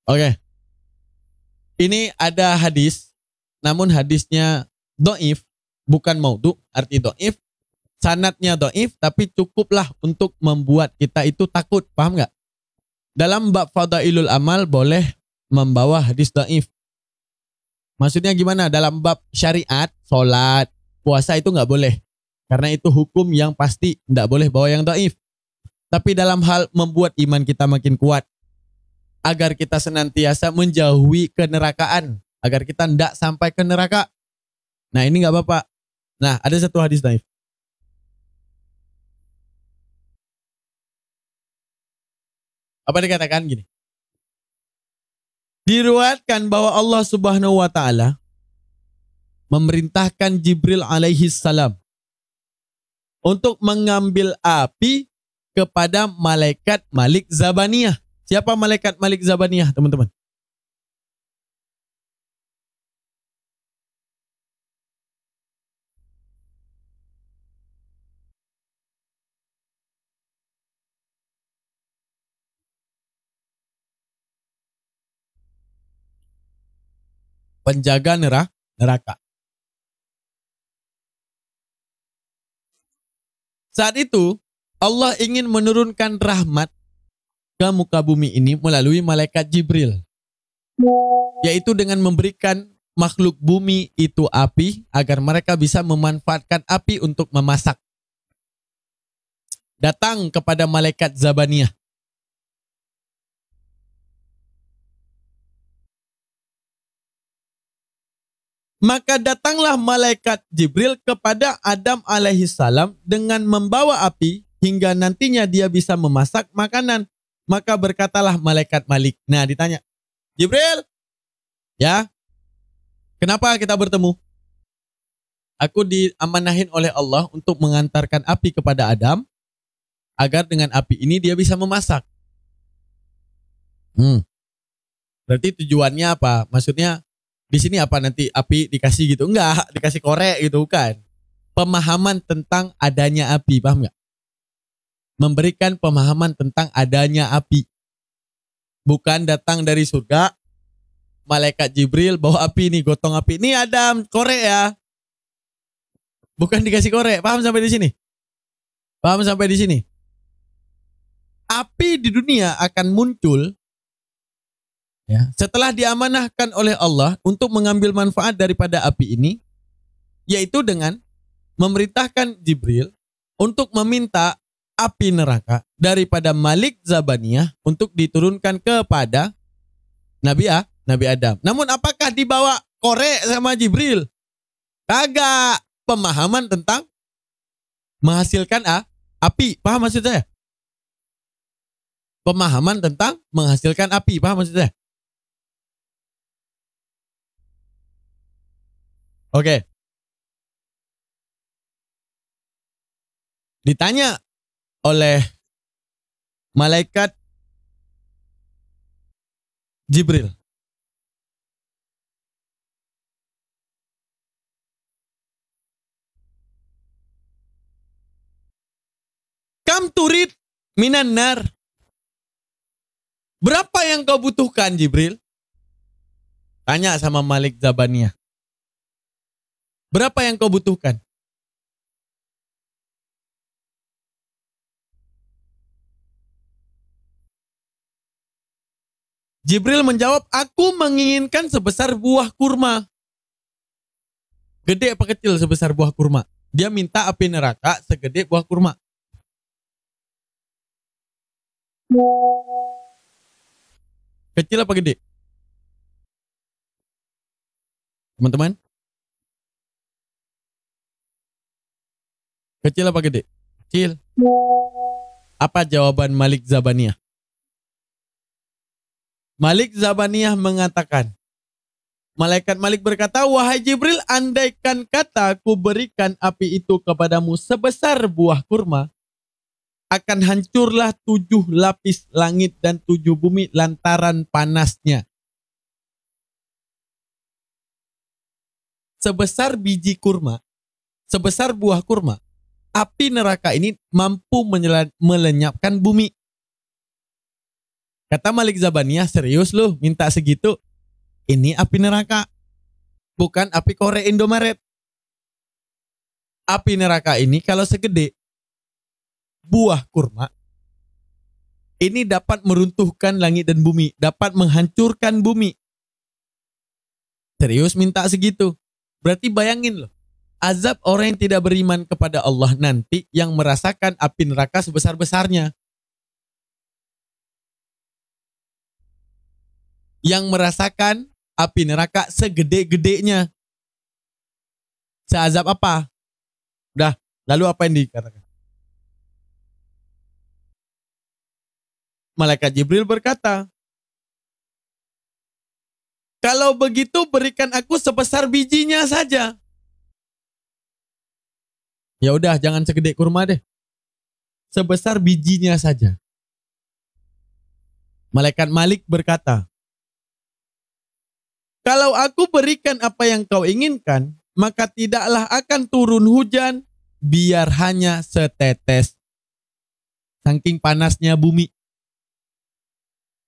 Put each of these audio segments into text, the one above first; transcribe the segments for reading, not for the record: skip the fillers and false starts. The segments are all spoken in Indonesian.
Oke. Ini ada hadis, namun hadisnya do'if, bukan maudhu, arti do'if. Sanadnya do'if, tapi cukuplah untuk membuat kita itu takut, paham nggak? Dalam bab fadailul amal boleh membawa hadis do'if. Maksudnya gimana? Dalam bab syariat, sholat, puasa itu nggak boleh. Karena itu hukum yang pasti, nggak boleh bawa yang do'if. Tapi dalam hal membuat iman kita makin kuat, agar kita senantiasa menjauhi kenerakaan, agar kita tidak sampai ke neraka. Nah ini nggak apa-apa. Nah ada satu hadis naif. Apa dikatakan gini? Diriwayatkan bahwa Allah Subhanahu wa taala memerintahkan Jibril alaihi salam untuk mengambil api kepada malaikat Malik Zabaniyah. Siapa malaikat Malik Zabaniyah, teman-teman? Penjaga neraka. Saat itu Allah ingin menurunkan rahmat ke muka bumi ini melalui malaikat Jibril. Yaitu dengan memberikan makhluk bumi itu api agar mereka bisa memanfaatkan api untuk memasak. Datang kepada malaikat Zabaniyah. Maka datanglah malaikat Jibril kepada Adam alaihissalam dengan membawa api hingga nantinya dia bisa memasak makanan. Maka berkatalah malaikat Malik. Nah ditanya, Jibril, ya, kenapa kita bertemu? Aku diamanahin oleh Allah untuk mengantarkan api kepada Adam, agar dengan api ini dia bisa memasak. Berarti tujuannya apa? Maksudnya di sini apa nanti api dikasih gitu? Enggak, dikasih korek gitu kan. Pemahaman tentang adanya api, paham nggak? Memberikan pemahaman tentang adanya api. Bukan datang dari surga, malaikat Jibril bawa api nih, gotong api. Ini Adam, korek ya. Bukan dikasih korek, paham sampai di sini? Paham sampai di sini? Api di dunia akan muncul ya, setelah diamanahkan oleh Allah untuk mengambil manfaat daripada api ini, yaitu dengan memerintahkan Jibril untuk meminta api neraka daripada Malik Zabaniyah untuk diturunkan kepada Nabi Adam. Namun apakah dibawa korek sama Jibril? Kagak. Pemahaman tentang menghasilkan api. Paham maksud saya? Pemahaman tentang menghasilkan api. Paham maksud saya? Oke. Ditanya oleh malaikat Jibril. Kam turid minan nar. Berapa yang kau butuhkan Jibril? Tanya sama Malik Zabaniyah. Berapa yang kau butuhkan? Jibril menjawab, aku menginginkan sebesar buah kurma. Gede apa kecil sebesar buah kurma? Dia minta api neraka segede buah kurma. Kecil apa gede? Teman-teman? Kecil apa gede? Kecil. Apa jawaban Malik Zabaniyah? Malik Zabaniyah mengatakan, malaikat Malik berkata, wahai Jibril, andaikan kata ku berikan api itu kepadamu sebesar buah kurma, akan hancurlah 7 lapis langit dan 7 bumi lantaran panasnya. Sebesar biji kurma, sebesar buah kurma, api neraka ini mampu melenyapkan bumi. Kata Malik Zabaniyah, serius lu minta segitu? Ini api neraka. Bukan api korek Indomaret. Api neraka ini kalau segede buah kurma, ini dapat meruntuhkan langit dan bumi, dapat menghancurkan bumi. Serius minta segitu? Berarti bayangin loh, azab orang yang tidak beriman kepada Allah nanti yang merasakan api neraka sebesar-besarnya. Yang merasakan api neraka segede-gedenya. Seazab apa? Udah, lalu apa yang dikatakan? Malaikat Jibril berkata, kalau begitu berikan aku sebesar bijinya saja. Ya udah, jangan segede kurma deh. Sebesar bijinya saja. Malaikat Malik berkata, kalau aku berikan apa yang kau inginkan, maka tidaklah akan turun hujan, biar hanya setetes. Saking panasnya bumi.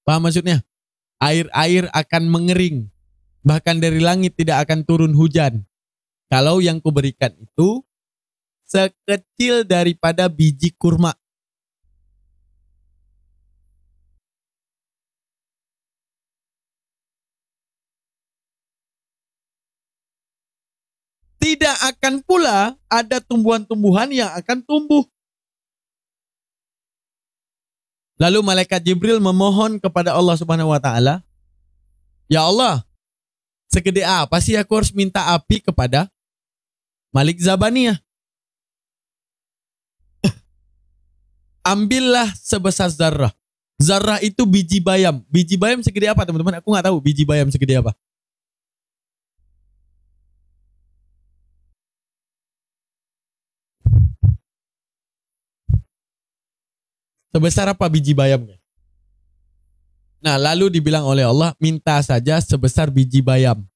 Paham maksudnya? Air-air akan mengering. Bahkan dari langit tidak akan turun hujan. Kalau yang kuberikan itu sekecil daripada biji kurma. Tidak akan pula ada tumbuhan-tumbuhan yang akan tumbuh. Lalu malaikat Jibril memohon kepada Allah Subhanahu wa taala, "Ya Allah, segede apa sih aku harus minta api kepada Malik Zabaniyah? Ambillah sebesar zarrah." Zarrah itu biji bayam. Biji bayam segede apa, teman-teman? Aku nggak tahu biji bayam segede apa. Sebesar apa biji bayamnya? Nah, lalu dibilang oleh Allah, minta saja sebesar biji bayam.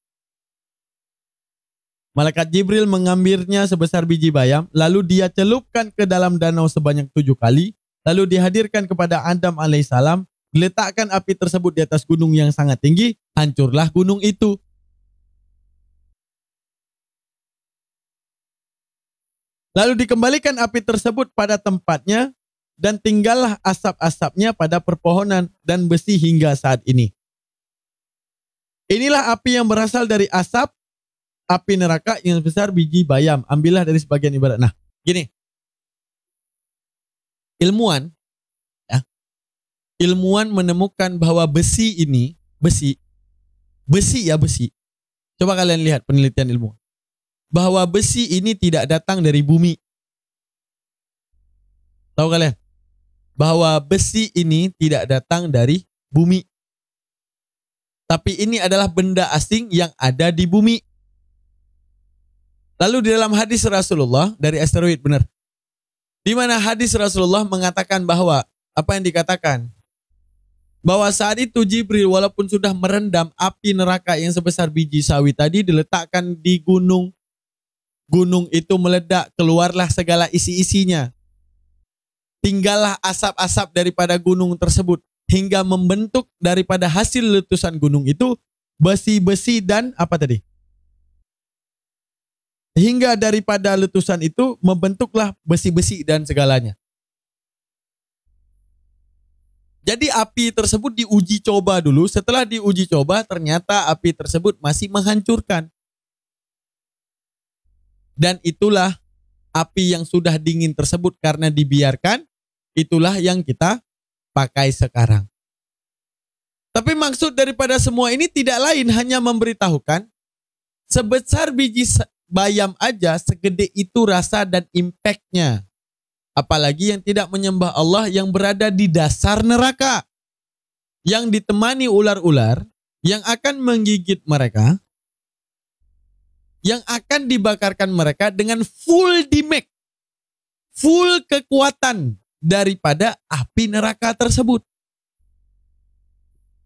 Malaikat Jibril mengambilnya sebesar biji bayam, lalu dia celupkan ke dalam danau sebanyak 7 kali, lalu dihadirkan kepada Adam alaihissalam, diletakkan api tersebut di atas gunung yang sangat tinggi, hancurlah gunung itu. Lalu dikembalikan api tersebut pada tempatnya, dan tinggallah asap-asapnya pada perpohonan dan besi hingga saat ini. Inilah api yang berasal dari asap, api neraka yang sebesar biji bayam. Ambillah dari sebagian ibarat. Nah, gini. Ilmuwan menemukan bahwa besi ini, besi. Coba kalian lihat penelitian ilmuwan. Bahwa besi ini tidak datang dari bumi. Tahu kalian? Bahwa besi ini tidak datang dari bumi. Tapi ini adalah benda asing yang ada di bumi. Lalu di dalam hadis Rasulullah dari asteroid, benar. Di mana hadis Rasulullah mengatakan bahwa, apa yang dikatakan? Bahwa saat itu Jibril walaupun sudah merendam api neraka yang sebesar biji sawi tadi diletakkan di gunung. Gunung itu meledak, keluarlah segala isi-isinya. Tinggallah asap-asap daripada gunung tersebut hingga membentuk daripada hasil letusan gunung itu besi-besi dan apa tadi? Hingga daripada letusan itu membentuklah besi-besi dan segalanya. Jadi api tersebut diuji coba dulu. Setelah diuji coba ternyata api tersebut masih menghancurkan. Dan itulah api yang sudah dingin tersebut karena dibiarkan, itulah yang kita pakai sekarang. Tapi maksud daripada semua ini tidak lain hanya memberitahukan sebesar biji bayam aja segede itu rasa dan impactnya. Apalagi yang tidak menyembah Allah yang berada di dasar neraka. Yang ditemani ular-ular yang akan menggigit mereka. Yang akan dibakarkan mereka dengan full damage. Full kekuatan daripada api neraka tersebut.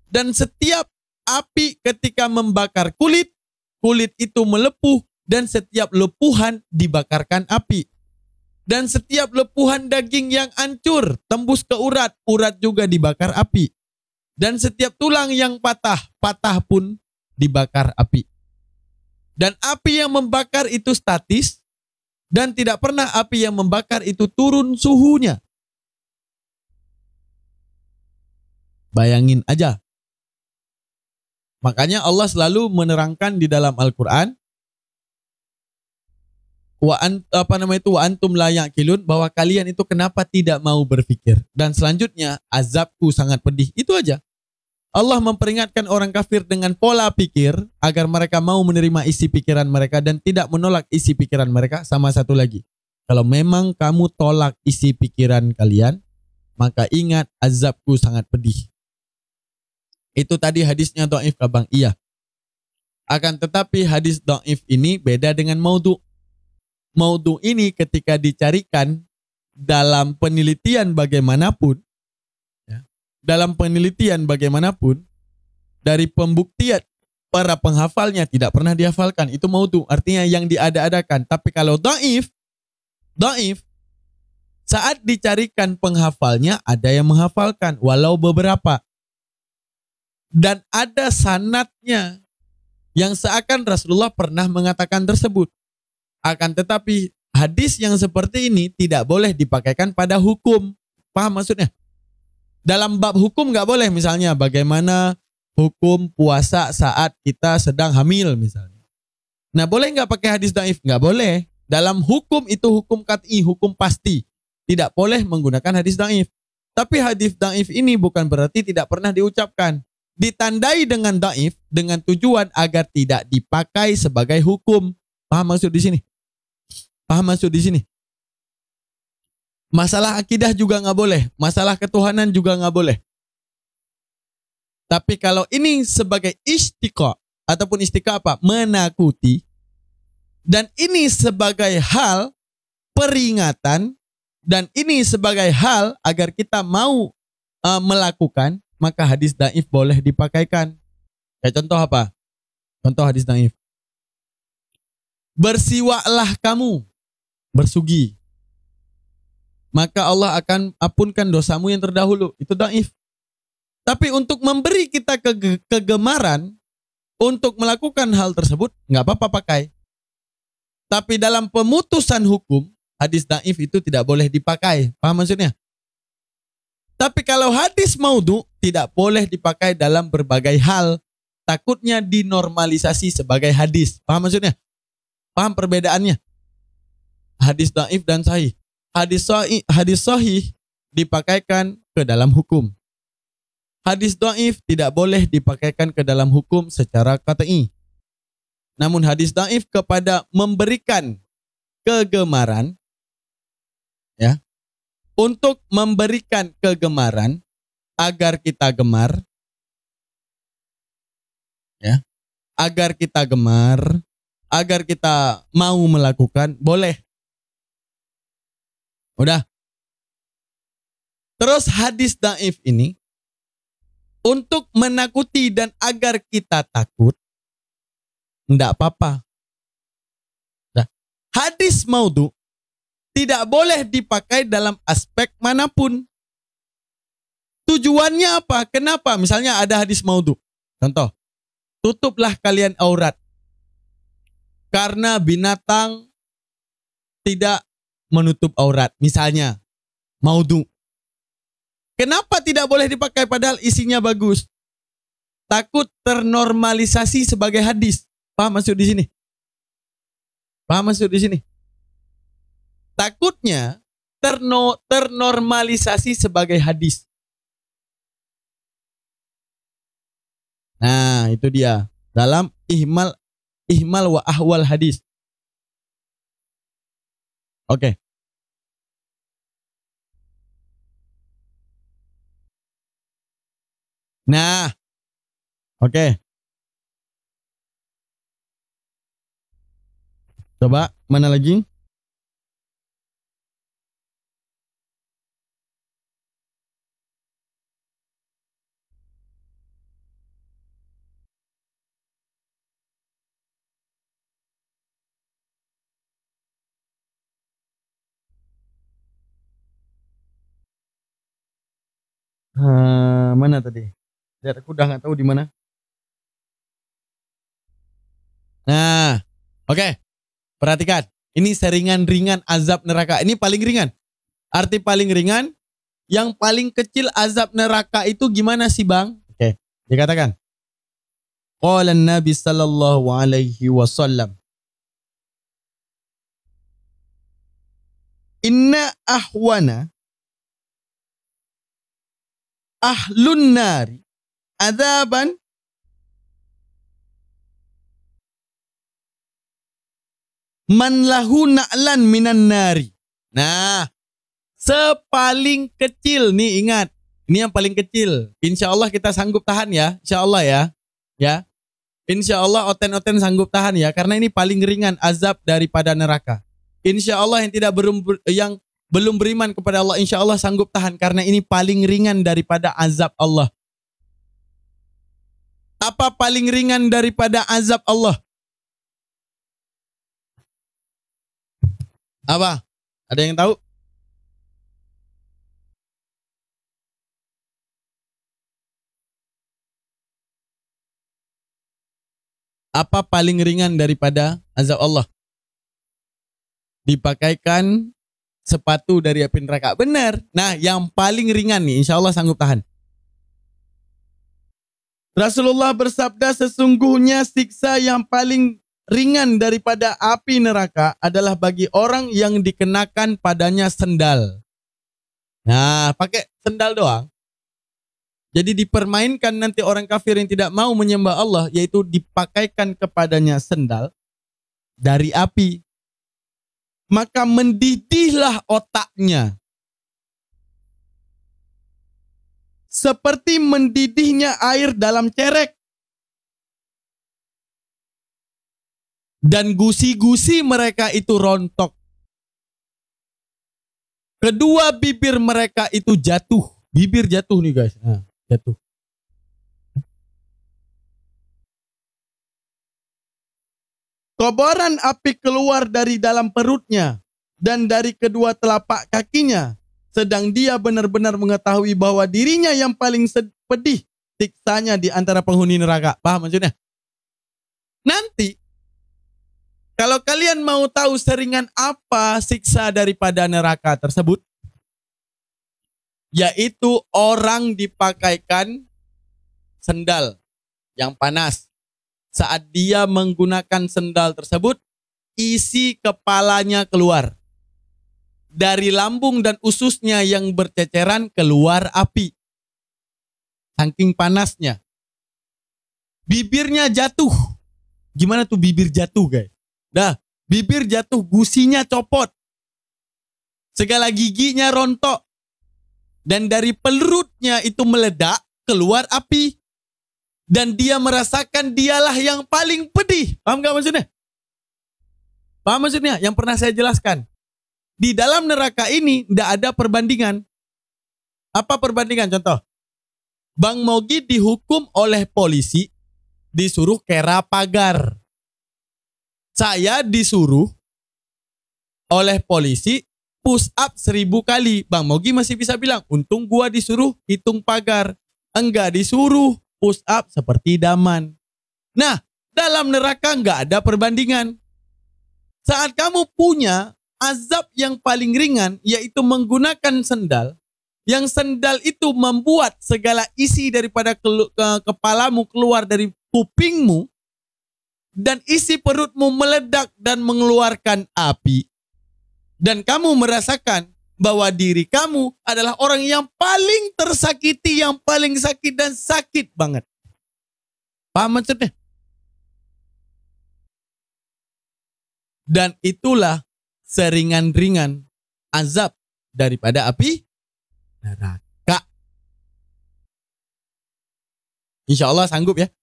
Dan setiap api ketika membakar kulit, kulit itu melepuh dan setiap lepuhan dibakarkan api. Dan setiap lepuhan daging yang hancur tembus ke urat, urat juga dibakar api. Dan setiap tulang yang patah pun dibakar api. Dan api yang membakar itu statis, dan tidak pernah api yang membakar itu turun suhunya. Bayangin aja. Makanya Allah selalu menerangkan di dalam Al-Quran, wa antum la yaqilun, bahwa kalian itu kenapa tidak mau berpikir. Dan selanjutnya azabku sangat pedih. Itu aja. Allah memperingatkan orang kafir dengan pola pikir agar mereka mau menerima isi pikiran mereka dan tidak menolak isi pikiran mereka. Sama satu lagi, kalau memang kamu tolak isi pikiran kalian, maka ingat azabku sangat pedih. Itu tadi hadisnya dhaif, Bang. Iya. Akan tetapi hadis dhaif ini beda dengan maudhu. Maudhu ini ketika dicarikan dalam penelitian bagaimanapun, dari pembuktian para penghafalnya tidak pernah dihafalkan. Itu maudhu, artinya yang diada-adakan. Tapi kalau dhaif, saat dicarikan penghafalnya ada yang menghafalkan, walau beberapa. Dan ada sanadnya yang seakan Rasulullah pernah mengatakan tersebut. Akan tetapi hadis yang seperti ini tidak boleh dipakaikan pada hukum. Paham maksudnya? Dalam bab hukum nggak boleh, misalnya bagaimana hukum puasa saat kita sedang hamil misalnya. Nah, boleh nggak pakai hadis dhaif? Nggak boleh. Dalam hukum itu hukum qat'i, hukum pasti. Tidak boleh menggunakan hadis dhaif. Tapi hadis dhaif ini bukan berarti tidak pernah diucapkan. Ditandai dengan dhaif dengan tujuan agar tidak dipakai sebagai hukum. Paham maksud di sini? Masalah akidah juga nggak boleh. Masalah ketuhanan juga nggak boleh. Tapi kalau ini sebagai istiqa ataupun istiqa apa? Menakuti. Dan ini sebagai hal peringatan. Dan ini sebagai hal agar kita mau melakukan. Maka hadis dhaif boleh dipakaikan. Kayak contoh apa? Contoh hadis dhaif. Bersiwaklah kamu, bersugi, maka Allah akan ampunkan dosamu yang terdahulu. Itu dhaif. Tapi untuk memberi kita kegemaran untuk melakukan hal tersebut, nggak apa-apa pakai. Tapi dalam pemutusan hukum, hadis dhaif itu tidak boleh dipakai. Paham maksudnya? Tapi kalau hadis maudhu tidak boleh dipakai dalam berbagai hal. Takutnya dinormalisasi sebagai hadis. Paham maksudnya? Paham perbedaannya? Hadis dhaif dan sahih. Hadis sahih dipakaikan ke dalam hukum. Hadis dhaif tidak boleh dipakaikan ke dalam hukum secara qat'i. Namun hadis dhaif kepada memberikan kegemaran, ya, untuk memberikan kegemaran agar kita gemar, ya, agar kita gemar, agar kita mau melakukan, boleh. Udah. Terus hadis dhaif ini untuk menakuti dan agar kita takut, enggak apa-apa. Nah, hadis maudhu tidak boleh dipakai dalam aspek manapun. Tujuannya apa? Kenapa? Misalnya ada hadis maudhu. Contoh, tutuplah kalian aurat. Karena binatang tidak menutup aurat. Misalnya, maudhu. Kenapa tidak boleh dipakai padahal isinya bagus? Takut ternormalisasi sebagai hadis. Paham maksud di sini? Paham maksud di sini? Takutnya ternormalisasi sebagai hadis. Nah, itu dia. Dalam ihmal wa ahwal hadis. Oke. Nah, oke. Coba, mana lagi? Mana tadi? Biar aku udah nggak tahu di mana. Nah, oke. Perhatikan. Ini seringan-ringan azab neraka. Ini paling ringan. Arti paling ringan, yang paling kecil azab neraka itu gimana sih bang? Oke, dikatakan. Qala Nabi sallallahu alaihi wasallam. Inna ahwana ahlun nari adaban man lahu na'lan minan nari. Nah, sepaling kecil nih ingat. Ini yang paling kecil. Insya Allah kita sanggup tahan ya. Insya Allah ya. Ya. Insya Allah oten-oten sanggup tahan ya. Karena ini paling ringan azab daripada neraka. Insya Allah yang belum beriman kepada Allah, insya Allah sanggup tahan. Karena ini paling ringan daripada azab Allah. Apa paling ringan daripada azab Allah? Apa? Ada yang tahu? Apa paling ringan daripada azab Allah? Dipakaikan sepatu dari api neraka. Benar. Nah, yang paling ringan nih, insya Allah sanggup tahan. Rasulullah bersabda, sesungguhnya siksa yang paling ringan daripada api neraka adalah bagi orang yang dikenakan padanya sendal. Nah, pakai sendal doang. Jadi dipermainkan nanti orang kafir yang tidak mau menyembah Allah, yaitu dipakaikan kepadanya sendal dari api. Maka mendidihlah otaknya. Seperti mendidihnya air dalam cerek. Dan gusi-gusi mereka itu rontok. Kedua bibir mereka itu jatuh. Bibir jatuh nih guys. Nah, jatuh. Kobaran api keluar dari dalam perutnya dan dari kedua telapak kakinya. Sedang dia benar-benar mengetahui bahwa dirinya yang paling pedih siksanya di antara penghuni neraka. Paham maksudnya? Nanti, kalau kalian mau tahu seringan apa siksa daripada neraka tersebut, yaitu orang dipakaikan sendal yang panas. Saat dia menggunakan sendal tersebut, isi kepalanya keluar. Dari lambung dan ususnya yang berceceran keluar api. Saking panasnya. Bibirnya jatuh. Gimana tuh bibir jatuh guys? Dah, bibir jatuh, gusinya copot. Segala giginya rontok. Dan dari perutnya itu meledak, keluar api. Dan dia merasakan dialah yang paling pedih. Paham gak maksudnya? Paham maksudnya? Yang pernah saya jelaskan. Di dalam neraka ini tidak ada perbandingan. Apa perbandingan? Contoh. Bang Mogi dihukum oleh polisi, disuruh kera pagar. Saya disuruh oleh polisi push up 1000 kali. Bang Mogi masih bisa bilang, untung gua disuruh hitung pagar. Enggak disuruh push up seperti idaman. Nah, dalam neraka enggak ada perbandingan. Saat kamu punya azab yang paling ringan, yaitu menggunakan sendal, yang sendal itu membuat segala isi daripada kepalamu keluar dari kupingmu, dan isi perutmu meledak dan mengeluarkan api. Dan kamu merasakan bahwa diri kamu adalah orang yang paling tersakiti, yang paling sakit dan sakit banget. Paham maksudnya? Dan itulah seringan-ringan azab daripada api neraka. Insya Allah sanggup ya.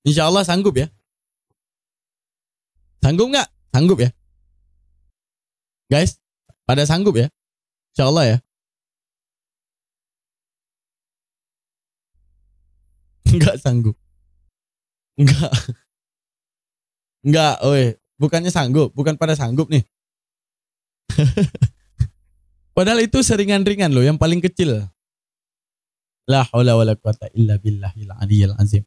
Insya Allah sanggup ya. Sanggup nggak? Sanggup ya. Guys, pada sanggup ya? Insya Allah ya. Enggak sanggup. Enggak. Enggak, oi. Bukannya sanggup, bukan pada sanggup nih. Padahal itu seringan-ringan loh, yang paling kecil. La haula wala quwata illa billahil aliyyil azim.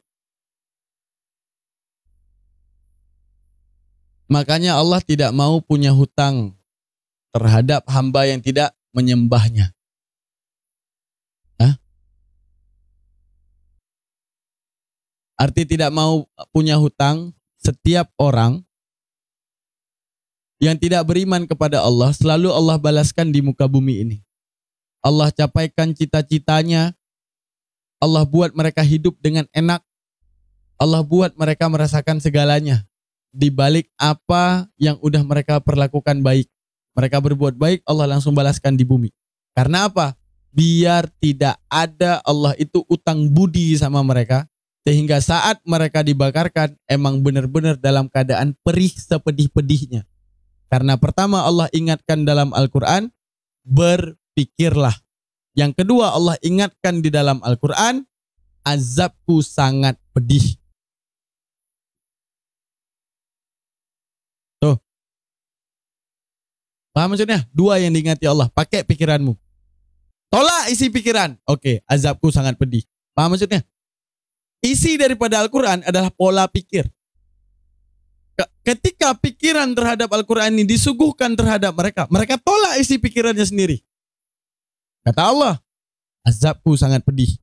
Makanya Allah tidak mau punya hutang terhadap hamba yang tidak menyembahnya. Hah? Arti tidak mau punya hutang, setiap orang yang tidak beriman kepada Allah, selalu Allah balaskan di muka bumi ini. Allah capaikan cita-citanya, Allah buat mereka hidup dengan enak, Allah buat mereka merasakan segalanya. Di balik apa yang udah mereka perlakukan baik. Mereka berbuat baik, Allah langsung balaskan di bumi. Karena apa? Biar tidak ada Allah itu utang budi sama mereka. Sehingga saat mereka dibakarkan, emang benar-benar dalam keadaan perih sepedih-pedihnya. Karena pertama Allah ingatkan dalam Al-Quran, berpikirlah. Yang kedua Allah ingatkan di dalam Al-Quran, azabku sangat pedih. Tuh. Paham maksudnya? Dua yang diingati Allah. Pakai pikiranmu. Tolak isi pikiran. Oke, azabku sangat pedih. Paham maksudnya? Isi daripada Al-Quran adalah pola pikir. Ketika pikiran terhadap Al-Quran ini disuguhkan terhadap mereka, mereka tolak isi pikirannya sendiri. Kata Allah, azabku sangat pedih.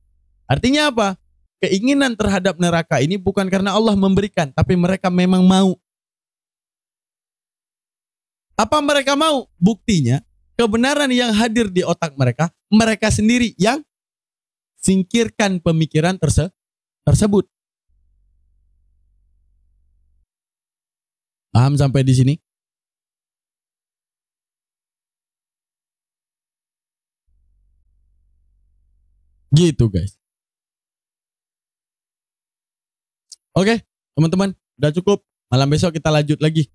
Artinya apa? Keinginan terhadap neraka ini bukan karena Allah memberikan, tapi mereka memang mau. Apa mereka mau? Buktinya, kebenaran yang hadir di otak mereka, mereka sendiri yang singkirkan pemikiran tersebut. Paham sampai di sini? Gitu guys. Oke, teman-teman, udah cukup. Malam besok kita lanjut lagi.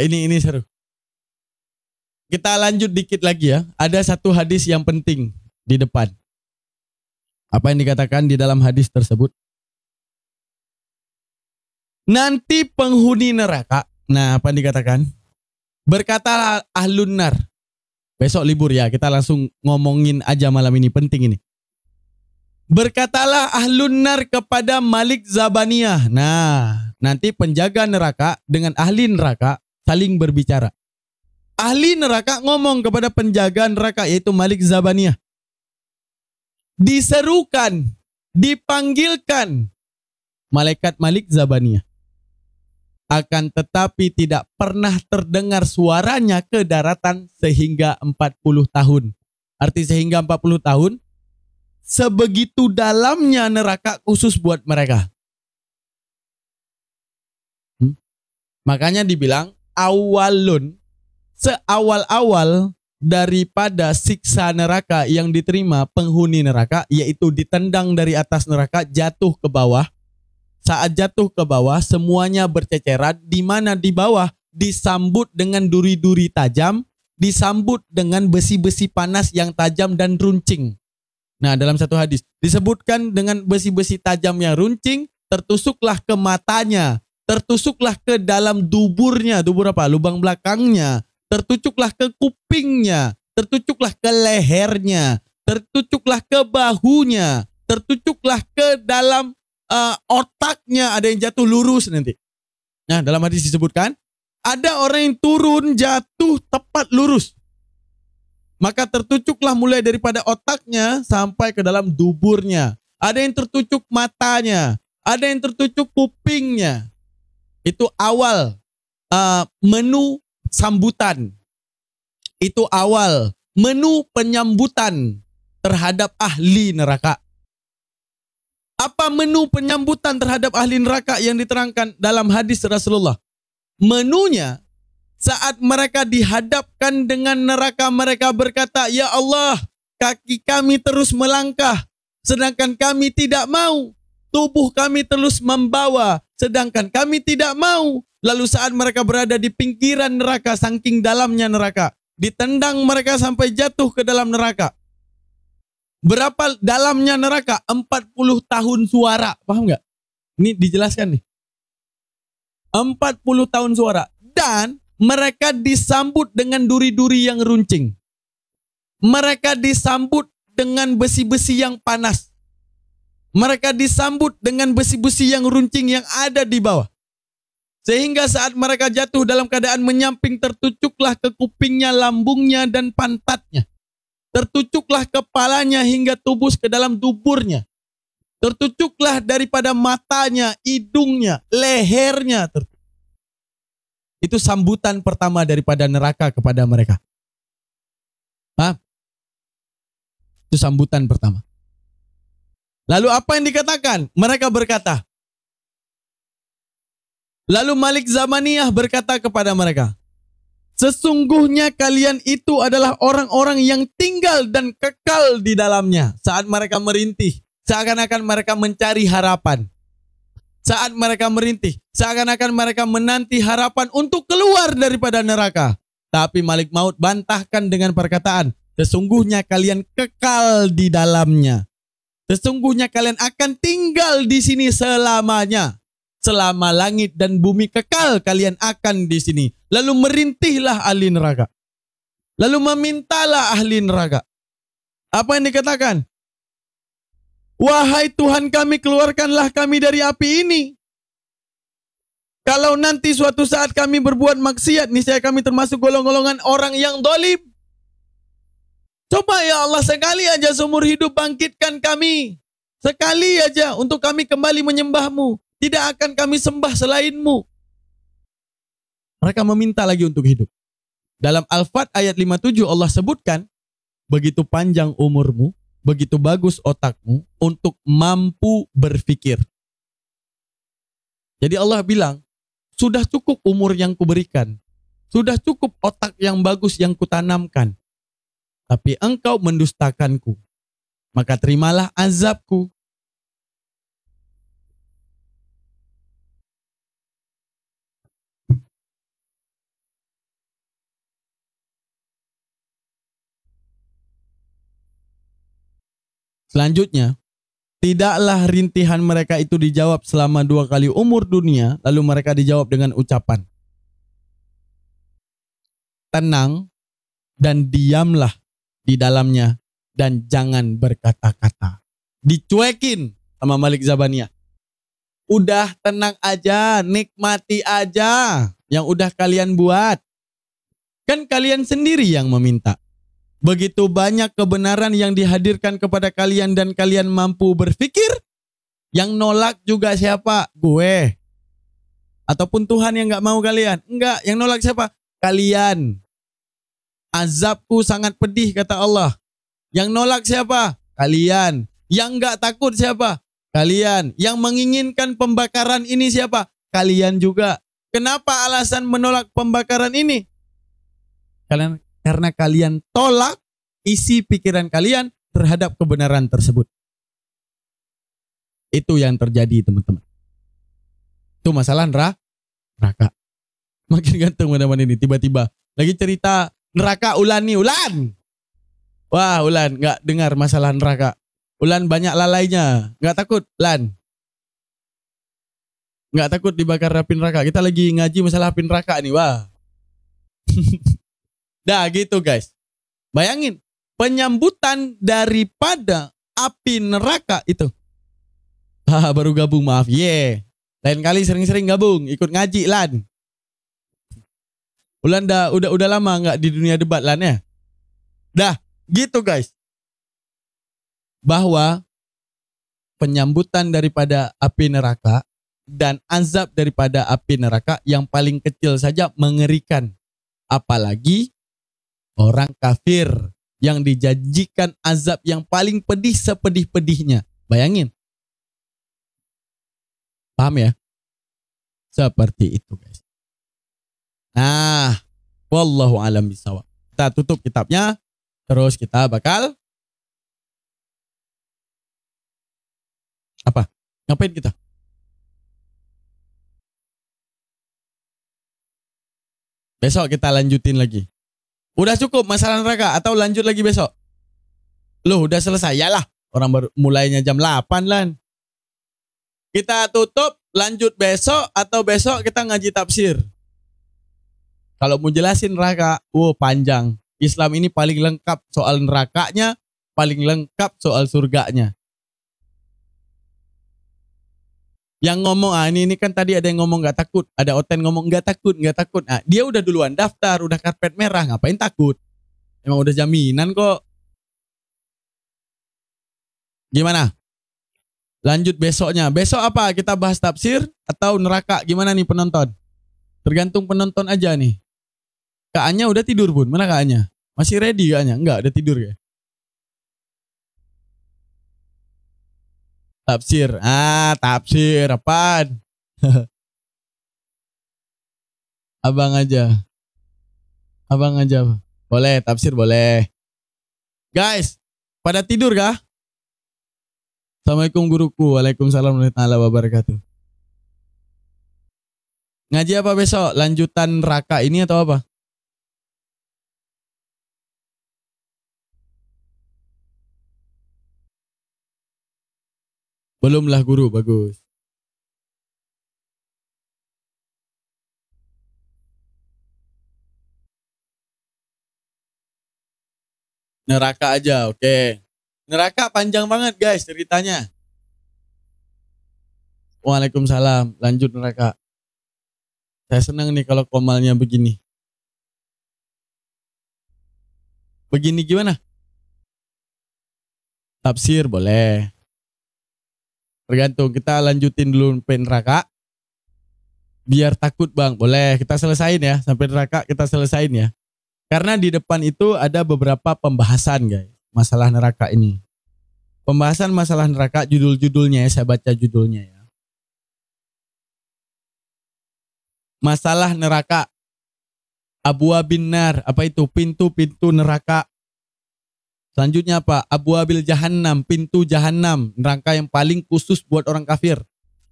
Ini seru. Kita lanjut dikit lagi ya. Ada satu hadis yang penting di depan. Apa yang dikatakan di dalam hadis tersebut? Nanti penghuni neraka. Nah, apa yang dikatakan? Berkata ahlun nar. Besok libur ya, kita langsung ngomongin aja malam ini, penting ini. Berkatalah ahlun nar kepada Malik Zabaniyah. Nah, nanti penjaga neraka dengan ahli neraka saling berbicara. Ahli neraka ngomong kepada penjaga neraka yaitu Malik Zabaniyah. Diserukan, dipanggilkan malaikat Malik Zabaniyah. Akan tetapi tidak pernah terdengar suaranya ke daratan sehingga 40 tahun. Arti sehingga 40 tahun, sebegitu dalamnya neraka khusus buat mereka. Makanya dibilang awalun, seawal-awal daripada siksa neraka yang diterima penghuni neraka, yaitu ditendang dari atas neraka jatuh ke bawah. Saat jatuh ke bawah semuanya berceceran, di mana di bawah disambut dengan duri-duri tajam, disambut dengan besi-besi panas yang tajam dan runcing. Nah, dalam satu hadis disebutkan dengan besi-besi tajam yang runcing, tertusuklah ke matanya, tertusuklah ke dalam duburnya, dubur apa? Lubang belakangnya, tertusuklah ke kupingnya, tertusuklah ke lehernya, tertusuklah ke bahunya, tertusuklah ke dalam otaknya, ada yang jatuh lurus nanti. Nah, dalam hadis disebutkan, ada orang yang turun jatuh tepat lurus. Maka tertucuklah mulai daripada otaknya sampai ke dalam duburnya. Ada yang tertucuk matanya, ada yang tertucuk kupingnya. Itu awal menu sambutan. Itu awal menu penyambutan terhadap ahli neraka. Apa menu penyambutan terhadap ahli neraka yang diterangkan dalam hadis Rasulullah? Menunya, saat mereka dihadapkan dengan neraka, mereka berkata, "Ya Allah, kaki kami terus melangkah, sedangkan kami tidak mau. Tubuh kami terus membawa, sedangkan kami tidak mau." Lalu saat mereka berada di pinggiran neraka, saking dalamnya neraka, ditendang mereka sampai jatuh ke dalam neraka. Berapa dalamnya neraka? 40 tahun suara. Paham nggak? Ini dijelaskan nih. 40 tahun suara. Dan mereka disambut dengan duri-duri yang runcing. Mereka disambut dengan besi-besi yang panas. Mereka disambut dengan besi-besi yang runcing yang ada di bawah. Sehingga saat mereka jatuh dalam keadaan menyamping, tertucuklah ke kupingnya, lambungnya, dan pantatnya. Tertucuklah kepalanya hingga tubus ke dalam duburnya. Tertucuklah daripada matanya, hidungnya, lehernya. Itu sambutan pertama daripada neraka kepada mereka. Paham? Itu sambutan pertama. Lalu apa yang dikatakan? Mereka berkata. Lalu Malik Zamaniyah berkata kepada mereka, sesungguhnya kalian itu adalah orang-orang yang tinggal dan kekal di dalamnya. Saat mereka merintih, seakan-akan mereka mencari harapan. Saat mereka merintih, seakan-akan mereka menanti harapan untuk keluar daripada neraka. Tapi Malik Maut bantahkan dengan perkataan, sesungguhnya kalian kekal di dalamnya. Sesungguhnya kalian akan tinggal di sini selamanya. Selama langit dan bumi kekal kalian akan di sini. Lalu merintihlah ahli neraka. Lalu memintalah ahli neraka. Apa yang dikatakan? Wahai Tuhan kami, keluarkanlah kami dari api ini. Kalau nanti suatu saat kami berbuat maksiat, niscaya kami termasuk golongan-golongan orang yang dolim. Coba ya Allah, sekali aja seumur hidup bangkitkan kami. Sekali aja untuk kami kembali menyembahmu. Tidak akan kami sembah selainmu. Mereka meminta lagi untuk hidup. Dalam Al-Fat ayat 57 Allah sebutkan, begitu panjang umurmu, begitu bagus otakmu untuk mampu berpikir. Jadi Allah bilang, sudah cukup umur yang kuberikan. Sudah cukup otak yang bagus yang kutanamkan. Tapi engkau mendustakanku. Maka terimalah azabku. Selanjutnya, tidaklah rintihan mereka itu dijawab selama 2 kali umur dunia, lalu mereka dijawab dengan ucapan, tenang dan diamlah di dalamnya dan jangan berkata-kata. Dicuekin sama Malik Zabaniyah. Udah tenang aja, nikmati aja yang udah kalian buat. Kan kalian sendiri yang meminta. Begitu banyak kebenaran yang dihadirkan kepada kalian dan kalian mampu berpikir. Yang nolak juga siapa? Gue. Ataupun Tuhan yang gak mau kalian? Enggak, yang nolak siapa? Kalian. Azabku sangat pedih kata Allah. Yang nolak siapa? Kalian. Yang gak takut siapa? Kalian. Yang menginginkan pembakaran ini siapa? Kalian juga. Kenapa alasan menolak pembakaran ini? Karena kalian tolak isi pikiran kalian terhadap kebenaran tersebut. Itu yang terjadi teman-teman. Itu masalah neraka. Makin ganteng teman-teman ini. Tiba-tiba lagi cerita neraka Ulan nih. Ulan! Wah Ulan gak dengar masalah neraka. Ulan banyak lalainya. Gak takut Ulan? Gak takut dibakar api neraka. Kita lagi ngaji masalah api neraka nih. Wah. Dah gitu guys. Bayangin. Penyambutan daripada api neraka itu. Baru gabung maaf. Lain kali sering-sering gabung. Ikut ngaji Lan. Ulan udah lama gak di dunia debat Lan ya. Dah gitu guys. Bahwa penyambutan daripada api neraka dan azab daripada api neraka yang paling kecil saja mengerikan. Apalagi orang kafir yang dijanjikan azab yang paling pedih sepedih-pedihnya. Bayangin. Paham ya? Seperti itu guys. Nah, wallahu alam bisawab. Kita tutup kitabnya. Terus kita bakal apa? Ngapain kita? Besok kita lanjutin lagi. Udah cukup masalah neraka atau lanjut lagi besok? Loh udah selesai ya lah. Orang baru mulainya jam 8 lah. Kita tutup, lanjut besok atau besok kita ngaji tafsir. Kalau mau jelasin neraka, panjang. Islam ini paling lengkap soal nerakanya, paling lengkap soal surganya. Yang ngomong, ini kan tadi ada yang ngomong gak takut. Ada Oten ngomong gak takut. Nah, dia udah duluan daftar, udah karpet merah, ngapain takut? Emang udah jaminan kok. Gimana? Lanjut besoknya. Besok apa? Kita bahas tafsir atau neraka? Gimana nih penonton? Tergantung penonton aja nih. Kak Anya udah tidur Bun? Mana Kak Anya? Masih ready Kak Anya? Enggak, udah tidur ya? Tafsir. Tafsir. Apaan? Abang aja. Abang aja. Boleh, tafsir boleh. Guys, pada tidur kah? Assalamualaikum guruku. Waalaikumsalam warahmatullahi wabarakatuh. Ngaji apa besok? Lanjutan neraka ini atau apa? Belum lah guru, bagus. Neraka aja, oke. Neraka panjang banget guys ceritanya. Waalaikumsalam, lanjut neraka. Saya senang nih kalau komalnya begini. Begini gimana? Tafsir boleh. Tergantung, kita lanjutin dulu sampai neraka. Biar takut bang, boleh. Kita selesain ya, sampai neraka kita selesain ya. Karena di depan itu ada beberapa pembahasan guys, masalah neraka ini. Pembahasan masalah neraka, judul-judulnya ya, saya baca judulnya ya. Masalah neraka. Abwabin nar, apa itu? Pintu-pintu neraka. Selanjutnya apa? Abwabil jahannam, pintu jahannam, neraka yang paling khusus buat orang kafir.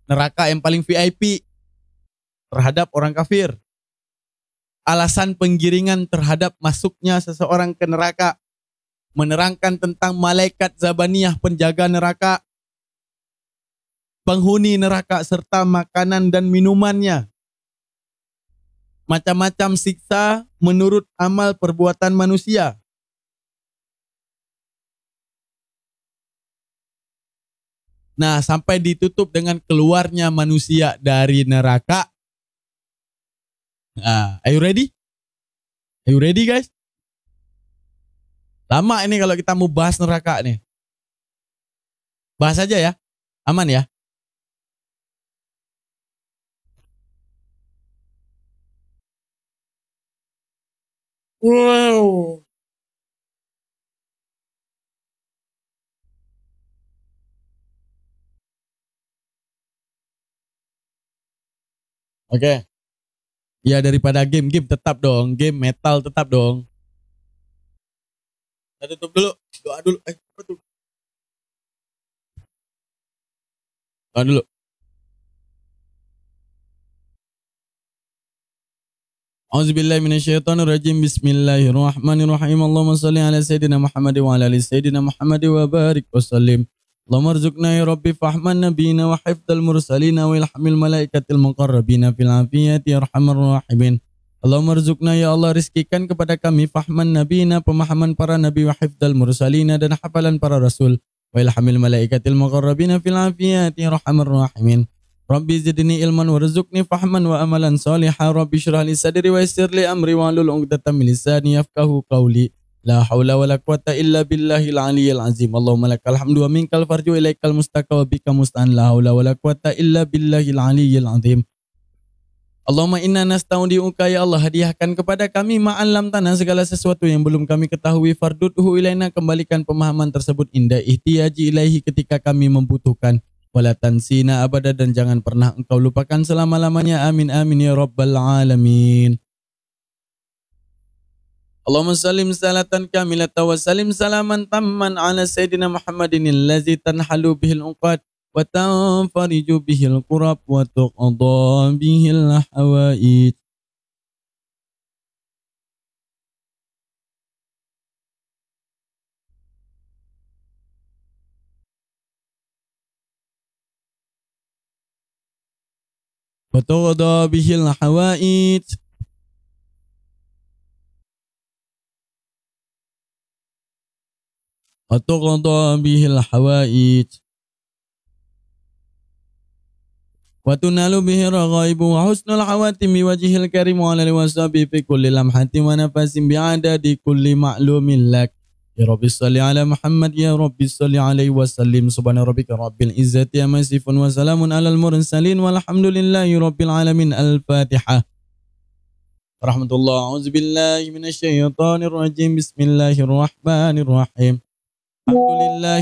Neraka yang paling VIP terhadap orang kafir. Alasan penggiringan terhadap masuknya seseorang ke neraka. Menerangkan tentang malaikat Zabaniyah penjaga neraka. Penghuni neraka serta makanan dan minumannya. Macam-macam siksa menurut amal perbuatan manusia. Nah, sampai ditutup dengan keluarnya manusia dari neraka. Are you ready? Are you ready guys? Lama ini kalau kita mau bahas neraka nih. Bahas aja ya. Aman ya? Wow. Oke. Ya daripada game tetap dong. Game metal tetap dong. Kita tutup dulu. Doa dulu. Apa tuh? Doa dulu. Auzubillahi minasyaitonirrajim. Bismillahirrahmanirrahim. Allahumma shalli ala sayyidina Muhammad wa ala ali sayyidina Muhammad wa barik wa sallim. Allahumma arzuqna ya Rabbi fahman nabiyina wa hifdzal mursalina wa ilhamil malaikatil muqarrabina fil afiyati arhamar rahimin. Allahumma arzuqna ya Allah, rizkikan kepada kami fahman nabiyina, pemahaman para nabi, wa hifdzal mursalina, dan hafalan para rasul, wa ilhamil malaikatil muqarrabina fil afiyati arhamar rahimin. Rabbi zidni ilman warzuqni fahman wa amalan salihah. Rabbi syrah li sadri wa yassir li amri wa hlul 'uqdatam min lisani yafqahu qawli. La haula wa la quwata illa billahil aliyyil azim. Allahumma lakal hamdu wa minkal farju ilaikal mustaqa wa bika musta'an. La haula wa la quwata illa billahil aliyyil azim. Allahumma inna nastaudi'uka ya Allah, hadiahkan kepada kami ma'alam tanah segala sesuatu yang belum kami ketahui. Fardudhu ilaina, kembalikan pemahaman tersebut indah ihtiyaji ilaihi, ketika kami membutuhkan. Wala tansina abada, dan jangan pernah engkau lupakan selama-lamanya. Amin amin ya rabbal alamin. Allahumma salim salatan kamilatan wa salim salaman tamman ala sayyidina Muhammadin allazi tanhalu bihil uqad wa tanfariju bihil qurab wa tuqadha bihil hawaid. وتقضى به الحوائج وتقضى به الحوائج وتنال به الرغائب وحسن الحواتم بوجه الكريم وعلى الوصاب في كل لمحة ونفس بعدد كل معلوم لك يا رب صل على محمد يا رب صل عليه وسلم سبحان ربك رب العزة عما يصفون وسلام على المرسلين والحمد لله رب العالمين. الفاتحة. ورحمة الله. أعوذ بالله من الشيطان الرجيم. بسم الله الرحمن الرحيم. الحمد لله